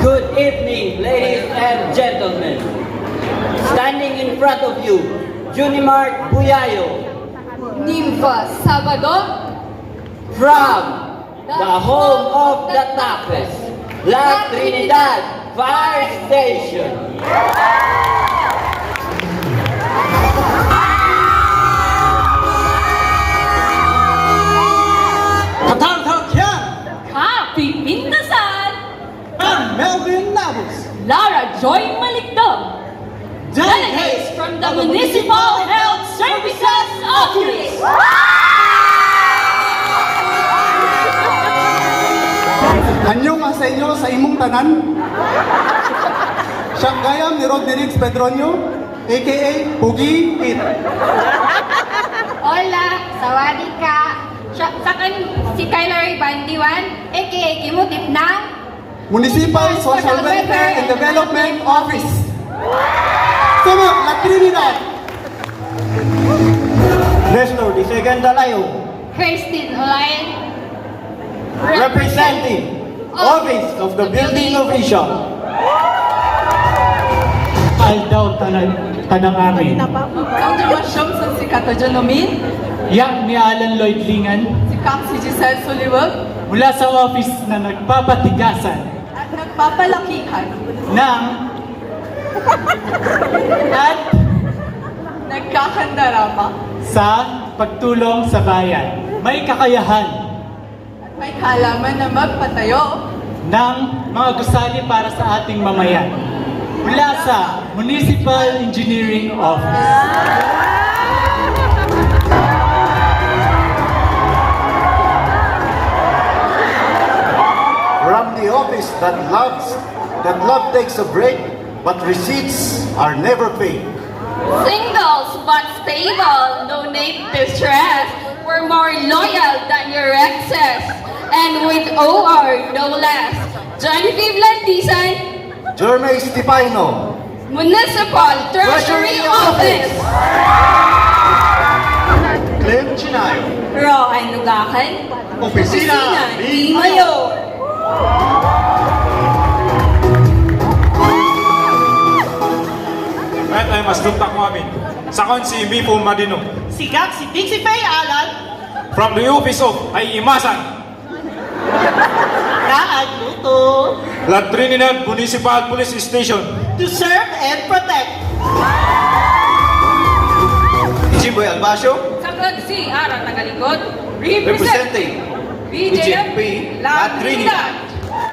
Good evening, ladies and gentlemen. Standing in front of you, Junimar Buyayo, Nympha Sabado, from the home of the toughest, La Trinidad Fire Station. Katartakyan Happy Pintasan, and Melvin Nabos. Lara Joy Malikdom, delegates from the Municipal Health Services Office. Anyong nga sa inyo sa imong tanan. Siyang gayam ni Rodriguez Pedronio, a.k.a. Pugi It. Hola, sawadika. Sakan si Kyler Bandiwan, aka Kimutip ng Municipal Social Welfare and Development Office. Sumok, La Trinidad. Nestor Di Segunda Layo, Christine Olayan, representing Office of the Building Official. Aldaw tanang amin. Konfirmasyon sa si Katajanomin, Yang ni Alan Lloyd Lingan si Kang si Giselle Sullivan, mula sa office na nagpapatigasan at nagpapalakihan, ng at nagkakandarama, sa pagtulong sa bayan. May kakayahan at may kalaman na magpatayo ng mga gusali para sa ating mamayan. Mula sa Municipal Engineering Office. From the office that love takes a break, but receipts are never paid. Singles but stable, no need to stress. We're more loyal than your exes, and with OR no less. Johnny Lantisan, Jerme Stipino, Municipal Treasury Office. Clem Chinayo, Roan Nugakan, Opisina ni Mayo. At ay mas tuntak mo amin. Sakon si Mipo Madino. Sigak si Dixie Faye Alan, From the office of ay Imasan. Naagluto, La Trinidad Municipal Police Station. to serve and protect. Jimboy Albasio, Sakon si Ara Tagalikod, representing BJMP La Trinidad.